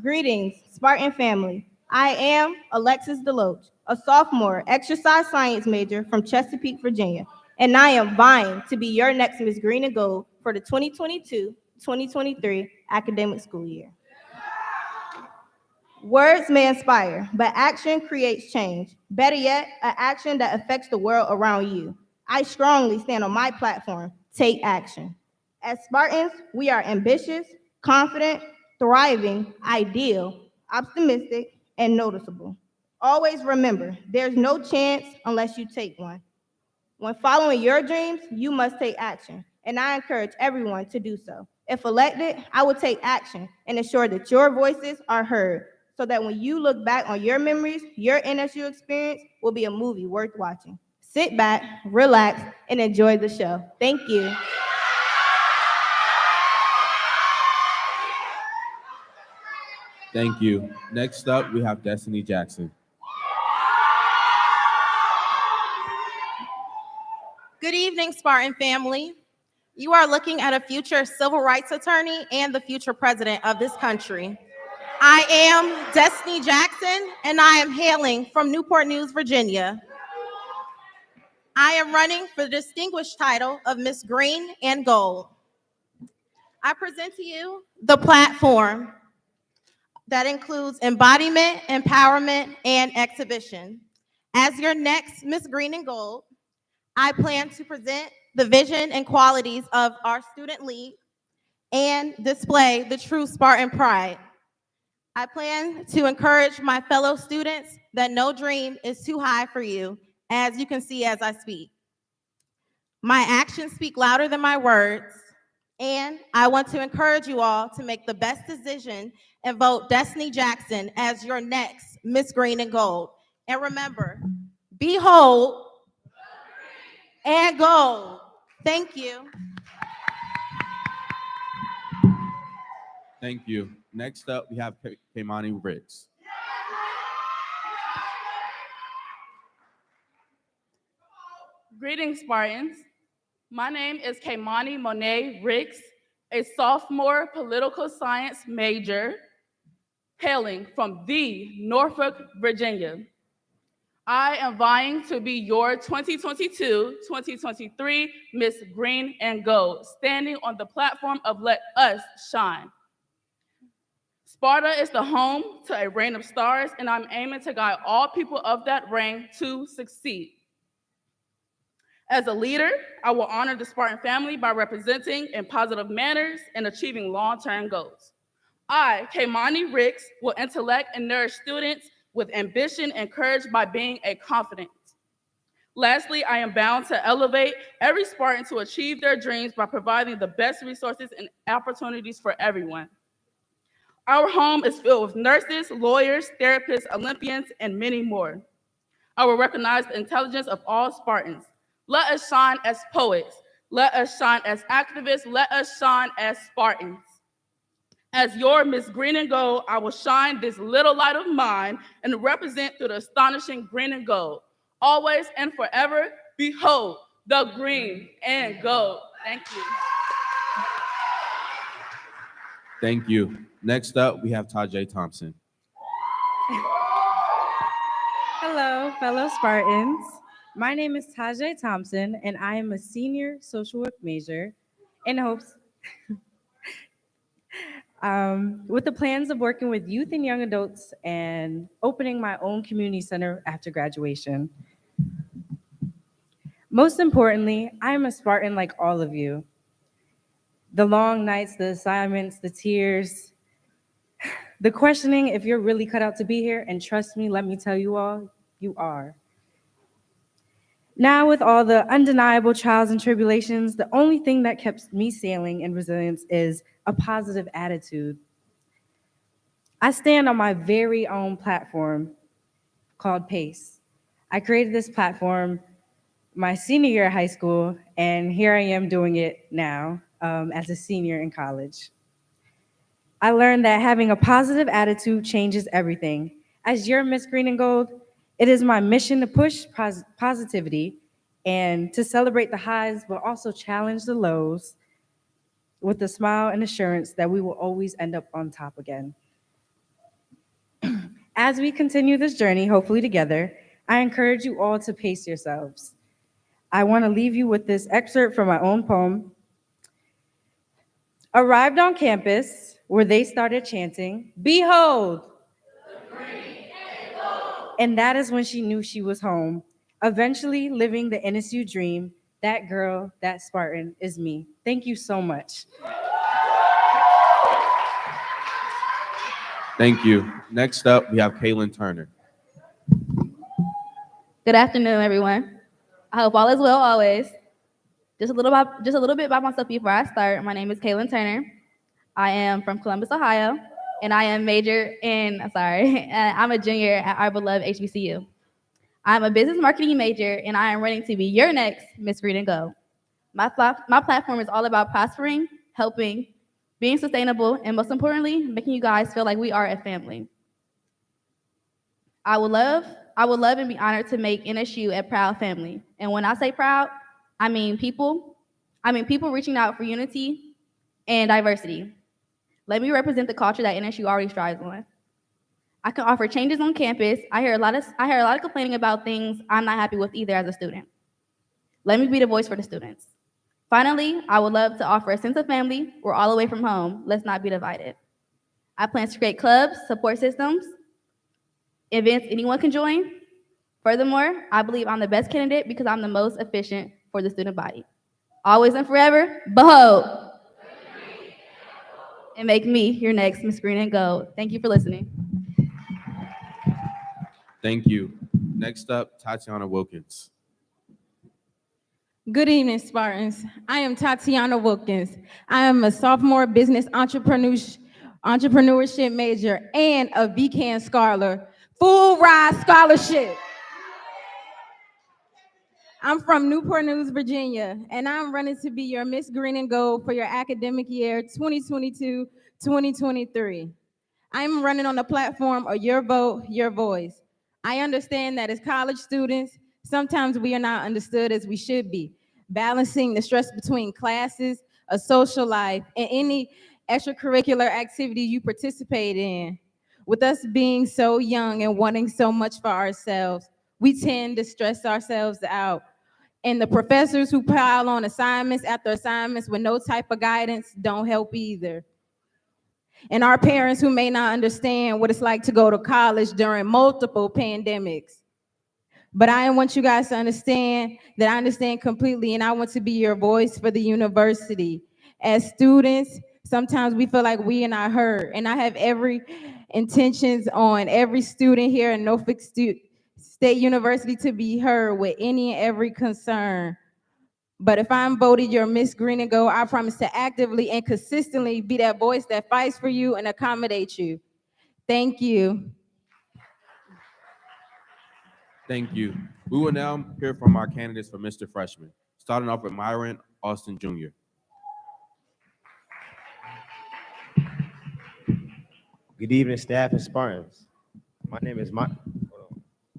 Greetings, Spartan family. I am Alexis Deloach, a sophomore exercise science major from Chesapeake, Virginia, and I am vying to be your next Miss Green and Gold for the 2022-2023 academic school year. Words may inspire, but action creates change. Better yet, an action that affects the world around you. I strongly stand on my platform, take action. As Spartans, we are ambitious, confident, thriving, ideal, optimistic, and noticeable. Always remember, there's no chance unless you take one. When following your dreams, you must take action, and I encourage everyone to do so. If elected, I will take action and ensure that your voices are heard so that when you look back on your memories, your NSU experience will be a movie worth watching. Sit back, relax, and enjoy the show. Thank you. Thank you. Next up, we have Destiny Jackson. Good evening, Spartan family. You are looking at a future civil rights attorney and the future president of this country. I am Destiny Jackson, and I am hailing from Newport News, Virginia. I am running for the distinguished title of Miss Green and Gold. I present to you the platform that includes embodiment, empowerment, and exhibition. As your next Miss Green and Gold, I plan to present the vision and qualities of our student lead and display the true Spartan pride. I plan to encourage my fellow students that no dream is too high for you, as you can see as I speak. My actions speak louder than my words, and I want to encourage you all to make the best decision and vote Destiny Jackson as your next Miss Green and Gold. And remember, behold and gold. Thank you. Thank you. Next up, we have Kaimani Ritz. Greetings, Spartans. My name is Kaimani Monet Ricks, a sophomore political science major hailing from the Norfolk, Virginia. I am vying to be your 2022-2023 Miss Green and Gold, standing on the platform of Let Us Shine. Sparta is the home to a reign of stars, and I'm aiming to guide all people of that reign to succeed. As a leader, I will honor the Spartan family by representing in positive manners and achieving long-term goals. I, Kaimani Ricks, will intellect and nourish students with ambition and courage by being a confidant. Lastly, I am bound to elevate every Spartan to achieve their dreams by providing the best resources and opportunities for everyone. Our home is filled with nurses, lawyers, therapists, Olympians, and many more. I will recognize the intelligence of all Spartans. Let us shine as poets. Let us shine as activists. Let us shine as Spartans. As your Miss Green and Gold, I will shine this little light of mine and represent through the astonishing green and gold. Always and forever, behold the green and gold. Thank you. Thank you. Next up, we have Tajay Thompson. Hello, fellow Spartans. My name is Tajay Thompson, and I am a senior social work major in hopes with the plans of working with youth and young adults and opening my own community center after graduation. Most importantly, I am a Spartan like all of you. The long nights, the assignments, the tears, the questioning if you're really cut out to be here, and trust me, let me tell you all, you are. Now, with all the undeniable trials and tribulations, the only thing that kept me sailing and resilience is a positive attitude. I stand on my very own platform called PACE. I created this platform my senior year of high school, and here I am doing it now as a senior in college. I learned that having a positive attitude changes everything. As your Miss Green and Gold, it is my mission to push positivity and to celebrate the highs, but also challenge the lows with a smile and assurance that we will always end up on top again. As we continue this journey, hopefully together, I encourage you all to pace yourselves. I want to leave you with this excerpt from my own poem. Arrived on campus where they started chanting, "Behold!" And that is when she knew she was home, eventually living the NSU dream. That girl, that Spartan is me. Thank you so much. Thank you. Next up, we have Kaylin Turner. Good afternoon, everyone. I hope all is well always. Just a little bit about myself before I start. My name is Kaylin Turner. I am from Columbus, Ohio, and I am I'm a junior at our beloved HBCU. I'm a business marketing major, and I am running to be your next Miss Green and Gold. My platform is all about prospering, helping, being sustainable, and most importantly, making you guys feel like we are a family. I would love and be honored to make NSU a proud family. And when I say proud, I mean people reaching out for unity and diversity. Let me represent the culture that NSU already strives on. I can offer changes on campus. I hear a lot of complaining about things I'm not happy with either as a student. Let me be the voice for the students. Finally, I would love to offer a sense of family. We're all away from home. Let's not be divided. I plan to create clubs, support systems, events anyone can join. Furthermore, I believe I'm the best candidate because I'm the most efficient for the student body. Always and forever, behold, and make me your next Miss Green and Gold. Thank you for listening. Thank you. Next up, Tatiana Wilkins. Good evening, Spartans. I am Tatiana Wilkins. I am a sophomore business entrepreneurship major and a VCAN scholar, full ride scholarship. I'm from Newport News, Virginia, and I'm running to be your Miss Green and Gold for your academic year 2022-2023. I'm running on the platform of your vote, your voice. I understand that as college students, sometimes we are not understood as we should be, balancing the stress between classes, a social life, and any extracurricular activity you participate in. With us being so young and wanting so much for ourselves, we tend to stress ourselves out. And the professors who pile on assignments after assignments with no type of guidance don't help either. And our parents who may not understand what it's like to go to college during multiple pandemics. But I want you guys to understand that I understand completely, and I want to be your voice for the university. As students, sometimes we feel like we are not heard, and I have every intentions on every student here at Norfolk State University to be heard with any and every concern. But if I'm voted your Miss Green and Gold, I promise to actively and consistently be that voice that fights for you and accommodates you. Thank you. Thank you. We will now hear from our candidates for Mr. Freshman, starting off with Myron Austin Jr. Good evening, staff and Spartans. My name is Hold on.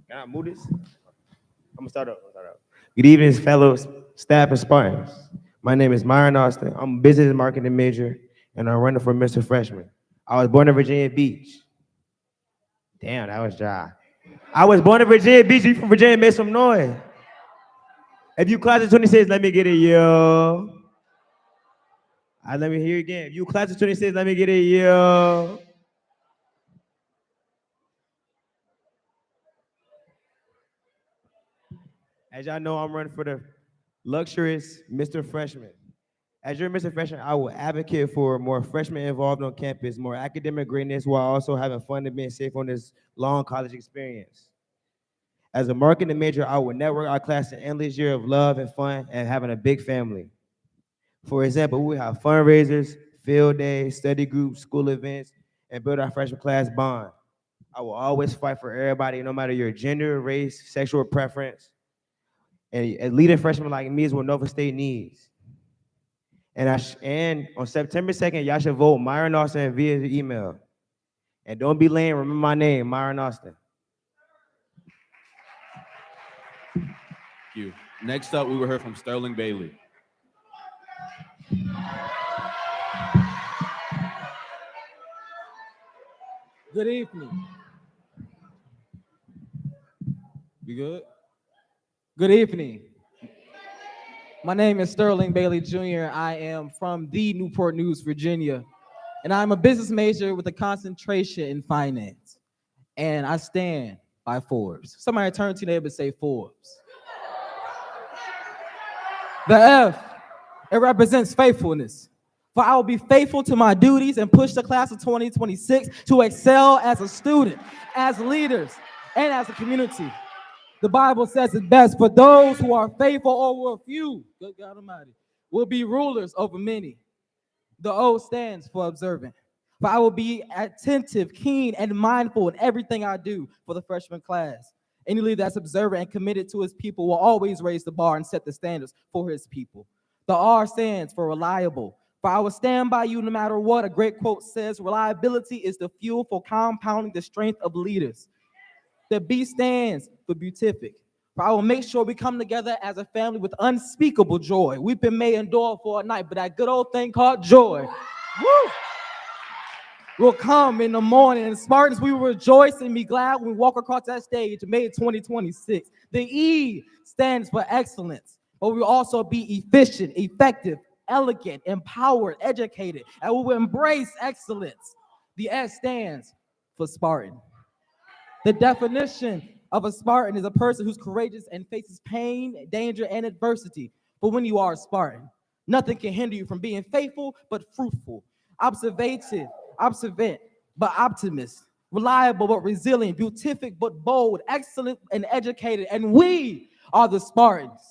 Can I move this? I'm gonna start up. Good evening, fellow staff and Spartans. My name is Myron Austin. I'm a business and marketing major, and I'm running for Mr. Freshman. I was born in Virginia Beach. Damn, that was dry. I was born in Virginia Beach. You from Virginia? Make some noise. If you class of 26, let me get a yo. Let me hear it again. If you class of 26, let me get a yo. As y'all know, I'm running for the luxurious Mr. Freshman. As your Mr. Freshman, I will advocate for more freshmen involved on campus, more academic greatness, while also having fun and being safe on this long college experience. As a marketing major, I will network our class an endless year of love and fun and having a big family. For example, we have fundraisers, field days, study groups, school events, and build our freshman class bond. I will always fight for everybody, no matter your gender, race, sexual preference. And a leading freshman like me is what Nova State needs. And on September 2nd, y'all should vote Myron Austin via email. And don't be lame, remember my name, Myron Austin. Thank you. Next up, we will hear from Sterling Bailey. Good evening. You good? Good evening. My name is Sterling Bailey Jr. I am from the Newport News, Virginia, and I'm a business major with a concentration in finance. And I stand by Forbes. Somebody turn to your neighbor and say Forbes. The F, it represents faithfulness. For I will be faithful to my duties and push the class of 2026 to excel as a student, as leaders, and as a community. The Bible says it best, for those who are faithful over a few, good God Almighty, will be rulers over many. The O stands for observant. For I will be attentive, keen, and mindful in everything I do for the freshman class. Any leader that's observant and committed to his people will always raise the bar and set the standards for his people. The R stands for reliable. For I will stand by you no matter what. A great quote says, reliability is the fuel for compounding the strength of leaders. The B stands for beatific. For I will make sure we come together as a family with unspeakable joy. Weeping may endure for a night, but that good old thing called joy, woo, will come in the morning. And Spartans, we will rejoice and be glad when we walk across that stage in May 2026. The E stands for excellence, but we will also be efficient, effective, elegant, empowered, educated, and we will embrace excellence. The S stands for Spartan. The definition of a Spartan is a person who's courageous and faces pain, danger, and adversity. But when you are a Spartan, nothing can hinder you from being faithful but fruitful, observant but optimist, reliable but resilient, beatific but bold, excellent and educated. And we are the Spartans.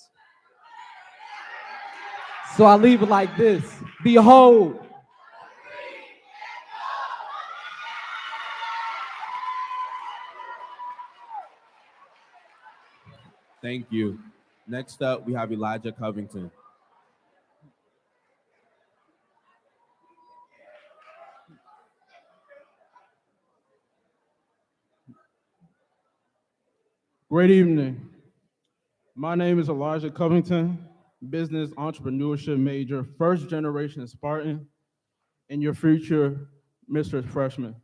So I leave it like this. Behold, Thank you. Next up, we have Elijah Covington. Great evening. My name is Elijah Covington, business entrepreneurship major, first generation Spartan, and your future Mr. Freshman.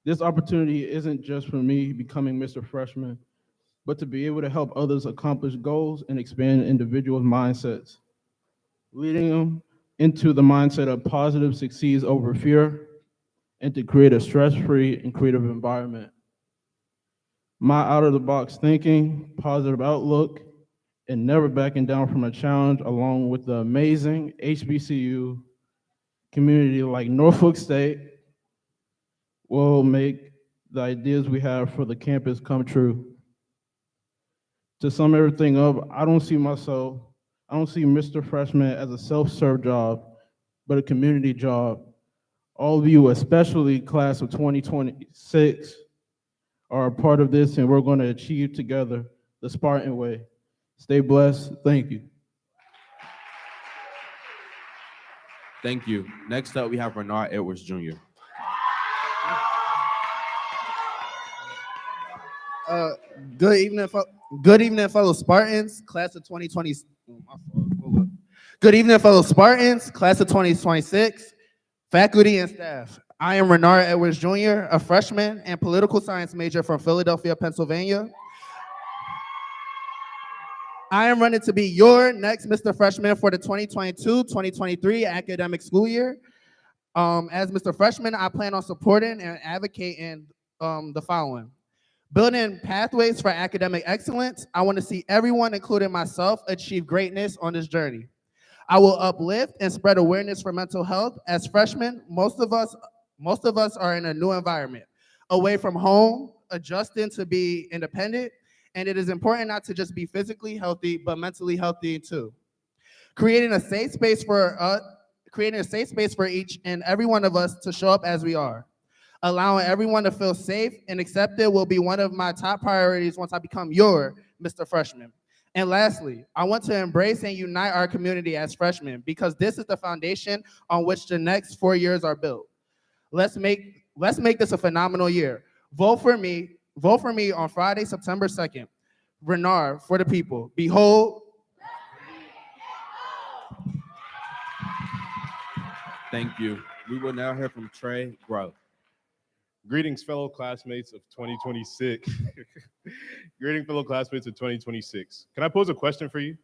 This opportunity isn't just for me becoming Mr. Freshman, but to be able to help others accomplish goals and expand individuals' mindsets, leading them into the mindset of positive succeeds over fear, and to create a stress-free and creative environment. My out-of-the-box thinking, positive outlook, and never backing down from a challenge, along with the amazing HBCU community like Norfolk State, will make the ideas we have for the campus come true. To sum everything up, I don't see Mr. Freshman as a self-serve job, but a community job. All of you, especially class of 2026, are a part of this, and we're going to achieve together the Spartan way. Stay blessed. Thank you. Thank you. Next up, we have Renard Edwards Jr. Good evening, fellow Spartans, class of 2020. Good evening, fellow Spartans, class of 2026, faculty and staff. I am Renard Edwards Jr., a freshman and political science major from Philadelphia, Pennsylvania. I am running to be your next Mr. Freshman for the 2022-2023 academic school year. As Mr. Freshman, I plan on supporting and advocating the following. Building pathways for academic excellence. I want to see everyone, including myself, achieve greatness on this journey. I will uplift and spread awareness for mental health. As freshmen, most of us are in a new environment, away from home, adjusting to be independent, and it is important not to just be physically healthy, but mentally healthy too. Creating a safe space for each and every one of us to show up as we are. Allowing everyone to feel safe and accepted will be one of my top priorities once I become your Mr. Freshman. And lastly, I want to embrace and unite our community as freshmen because this is the foundation on which the next 4 years are built. Let's make this a phenomenal year. Vote for me on Friday, September 2nd. Renard for the people. Behold. Thank you. We will now hear from Trey Grow. Greetings, fellow classmates of 2026. Greetings, fellow classmates of 2026. Can I pose a question for you?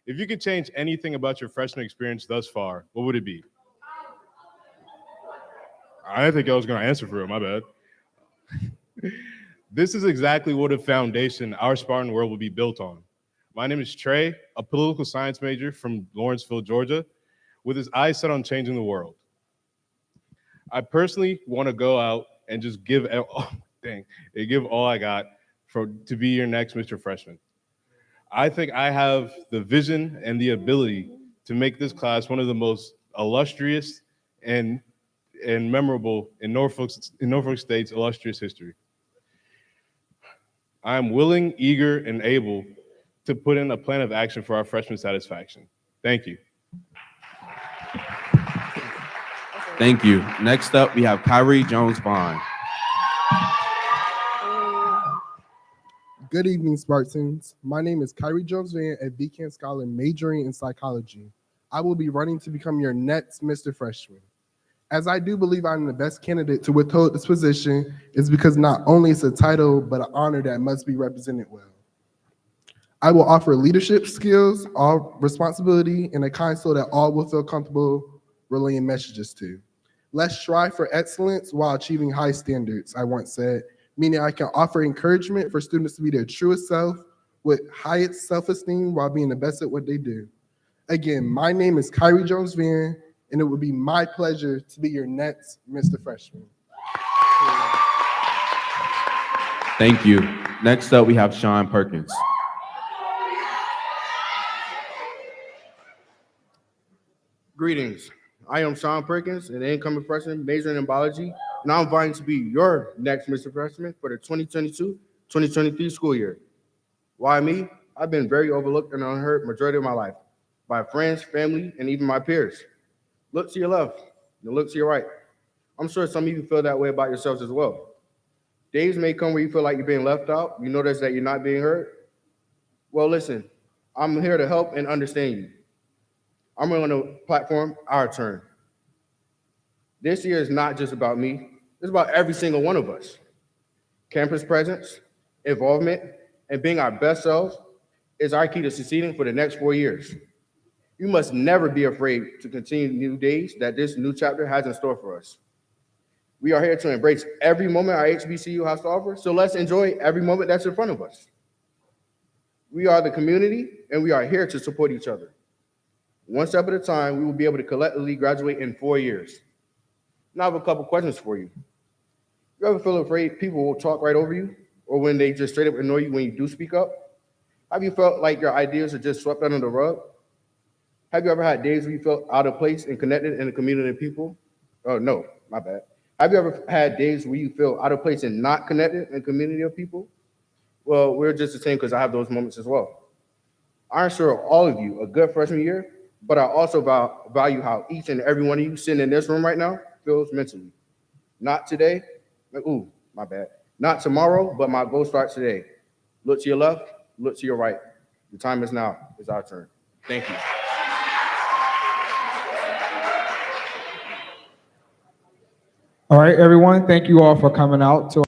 If you could change anything about your freshman experience thus far, what would it be? I didn't think I was going to answer for it, my bad. This is exactly what a foundation our Spartan world will be built on. My name is Trey, a political science major from Lawrenceville, Georgia, with his eyes set on changing the world. I personally want to go out and just give all I got to be your next Mr. Freshman. I think I have the vision and the ability to make this class one of the most illustrious and memorable in Norfolk State's illustrious history. I am willing, eager, and able to put in a plan of action for our freshman satisfaction. Thank you. Thank you. Next up, we have Kyrie Jones-Bond. Good evening, Spartans. My name is Kyrie Jones-Van, a Beacon Scholar majoring in psychology. I will be running to become your next Mr. Freshman. As I do believe I'm the best candidate to withhold this position, is because not only is a title, but an honor that must be represented well. I will offer leadership skills, all responsibility, and a kind soul that all will feel comfortable relaying messages to. Let's strive for excellence while achieving high standards, I once said, meaning I can offer encouragement for students to be their truest self with highest self-esteem while being the best at what they do. Again, my name is Kyrie Jones-Van, and it would be my pleasure to be your next Mr. Freshman. Thank you. Next up, we have Sean Perkins. Greetings. I am Sean Perkins, an incoming freshman majoring in biology, and I'm vying to be your next Mr. Freshman for the 2022-2023 school year. Why me? I've been very overlooked and unheard majority of my life by friends, family, and even my peers. Look to your left and look to your right. I'm sure some of you feel that way about yourselves as well. Days may come where you feel like you're being left out. You notice that you're not being heard. Well, listen, I'm here to help and understand you. I'm on the platform, Our Turn. This year is not just about me, it's about every single one of us. Campus presence, involvement, and being our best selves is our key to succeeding for the next 4 years. You must never be afraid to continue new days that this new chapter has in store for us. We are here to embrace every moment our HBCU has to offer, so let's enjoy every moment that's in front of us. We are the community, and we are here to support each other. One step at a time, we will be able to collectively graduate in 4 years. Now I have a couple questions for you. You ever feel afraid people will talk right over you, or when they just straight up ignore you when you do speak up? Have you felt like your ideas are just swept under the rug? Have you ever had days where you felt out of place and connected in a community of people? Oh, no, my bad. Have you ever had days where you feel out of place and not connected in a community of people? Well, we're just the same because I have those moments as well. I ensure all of you a good freshman year, but I also value how each and every one of you sitting in this room right now feels mentally. Not today, ooh, my bad. Not tomorrow, but my goal starts today. Look to your left, look to your right. The time is now. It's our turn. Thank you. All right, everyone, thank you all for coming out to